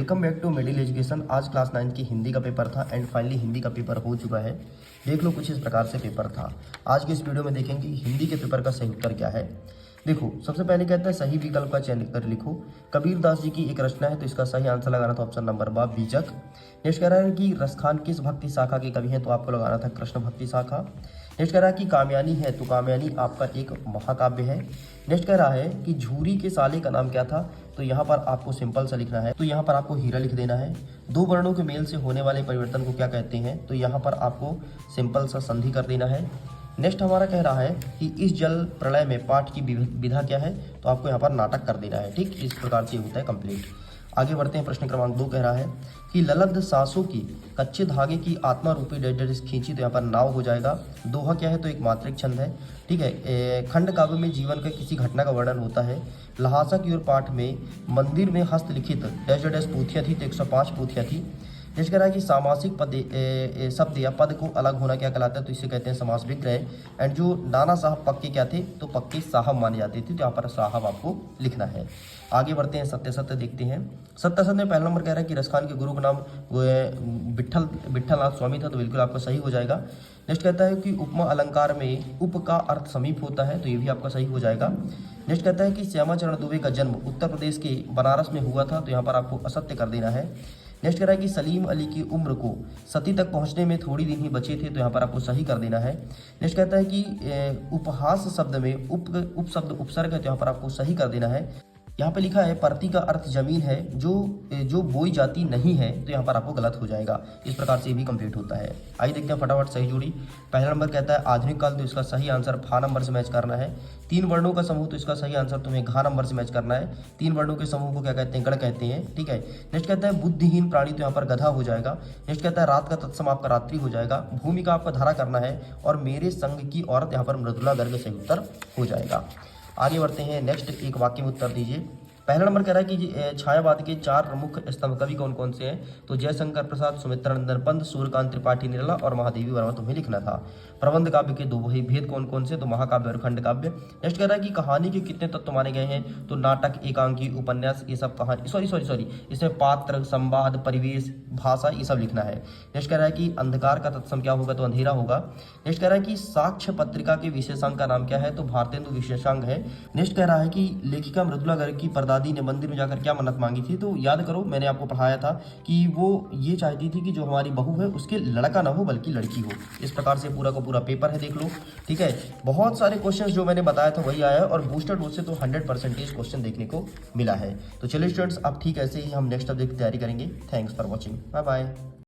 Welcome back to middle education. आज class 9 की हिंदी का पेपर था एंड फाइनली हिंदी का पेपर हो चुका है। देख लो कुछ इस प्रकार से पेपर था। आज के इस वीडियो में देखेंगे कि हिंदी के पेपर का सही उत्तर क्या है। देखो, सबसे पहले कहता है सही विकल्प का चयन कर लिखो। कबीर दास जी की एक रचना है, तो इसका सही आंसर लगाना था ऑप्शन नंबर बा बीजक। नेक्स्ट कह रहा है कि रसखान किस भक्ति शाखा के कवि हैं, तो आपको लगाना था कृष्ण भक्ति शाखा। नेक्स्ट कह रहा है कि कामयानी है, तो कामयानी आपका एक महाकाव्य है। नेक्स्ट कह रहा है कि झूरी के साले का नाम क्या था, तो यहाँ पर आपको सिंपल सा लिखना है, तो यहाँ पर आपको हीरा लिख देना है। दो वर्णों के मेल से होने वाले परिवर्तन को क्या कहते हैं, तो यहाँ पर आपको सिंपल सा संधि कर देना है। नेक्स्ट हमारा कह रहा है कि इस जल प्रलय में पाठ की विधा क्या है, तो आपको यहाँ पर नाटक कर देना है। ठीक, इस प्रकार से होता है कंप्लीट। आगे बढ़ते हैं। प्रश्न क्रमांक 2 कह रहा है कि ललब्ध सांसों की कच्चे धागे की आत्मा रूपी डैश खींची, तो यहाँ पर नाव हो जाएगा। दोहा क्या है, तो एक मात्रिक छंद है। ठीक है। खंड काव्य में जीवन का किसी घटना का वर्णन होता है। लहासा की ओर पाठ में मंदिर में हस्तलिखित डैश डैश पोथियाँ थी, तो 105 पोथियाँ थी। जैसे कह रहा है कि सामासिक पद शब्द या पद को अलग होना क्या कहलाता है, तो इसे कहते हैं समास विग्रह। एंड जो नाना साहब पक्के क्या थे, तो पक्के साहब माने जाते थे, तो यहाँ पर साहब आपको लिखना है। आगे बढ़ते हैं। सत्य सत्य देखते हैं। सत्य सत्य में पहला नंबर कह रहा है कि रसखान के गुरु का नाम विट्ठलनाथ स्वामी था, तो बिल्कुल आपका सही हो जाएगा। नेक्स्ट कहता है कि उपमा अलंकार में उप का अर्थ समीप होता है, तो ये भी आपका सही हो जाएगा। नेक्स्ट कहता है कि श्यामाचरण दुबे का जन्म उत्तर प्रदेश के बनारस में हुआ था, तो यहाँ पर आपको असत्य कर देना है। नेक्स्ट कह रहा है कि सलीम अली की उम्र को सती तक पहुंचने में थोड़ी दिन ही बचे थे, तो यहाँ पर आपको सही कर देना है। नेक्स्ट कहता है कि उपहास शब्द में उप शब्द उपसर्ग है, तो यहाँ पर आपको सही कर देना है। यहाँ पे लिखा है परती का अर्थ जमीन है जो बोई जाती नहीं है, तो यहाँ पर आपको गलत हो जाएगा। इस प्रकार से भी कंप्लीट होता है। आइए देखते हैं फटाफट सही जोड़ी। पहला नंबर कहता है आधुनिक काल, तो इसका सही आंसर फा नंबर से मैच करना है। 3 वर्णों का समूह, तो इसका सही आंसर तुम्हें घा नंबर से मैच करना है। 3 वर्णों के समूह को क्या कहते हैं, गण कहते हैं। ठीक है। नेक्स्ट कहता है बुद्धिहीन प्राणी, तो यहाँ पर गधा हो जाएगा। नेक्स्ट कहता है रात का तत्सम आपका रात्रि हो जाएगा। भूमि का आपका धारा करना है, और मेरे संग की औरत यहाँ पर मृदुला गर्ग सही उत्तर हो जाएगा। आगे बढ़ते हैं। नेक्स्ट एक वाक्य में उत्तर दीजिए। पहला नंबर कह रहा है कि छायावाद के 4 प्रमुख स्तंभ कवि कौन कौन से हैं, तो जयशंकर प्रसाद, सुमित्रानंदन पंत, सूर्यकांत त्रिपाठी निराला और महादेवी वर्मा तुम्हें लिखना था। प्रबंध काव्य के 2 वही भेद कौन कौन से, तो महाकाव्य और खंड काव्य। नेक्स्ट कह रहा है कि कहानी के कितने तत्व माने गए हैं, तो नाटक, एकांकी, उपन्यास, ये सब कहानी सॉरी इसमें पात्र, संवाद, परिवेश, भाषा, ये सब लिखना है। नेक्स्ट कह रहा है कि अंधकार का तत्सम क्या होगा, तो अंधेरा होगा। नेक्स्ट कह रहा है कि साक्ष्य पत्रिका के विशेषांक का नाम क्या है, तो भारतेंदु विशेषांक है। नेक्स्ट कह रहा है कि लेखिका मृदुला गर्ग की परदादी ने मंदिर में जाकर क्या मन्नत मांगी थी, तो याद करो मैंने आपको पढ़ाया था कि वो ये चाहती थी कि जो हमारी बहू है उसके लड़का ना हो बल्कि लड़की हो। इस प्रकार से पूरा का पूरा पेपर है, देख लो। ठीक है। बहुत सारे क्वेश्चंस जो मैंने बताया था वही आया है, और बूस्टर डोज से तो 100% क्वेश्चन देखने को मिला है। तो चलिए स्टूडेंट्स, अब ठीक ऐसे ही हम नेक्स्ट अपडेट की तैयारी करेंगे। Thanks for watching, bye bye.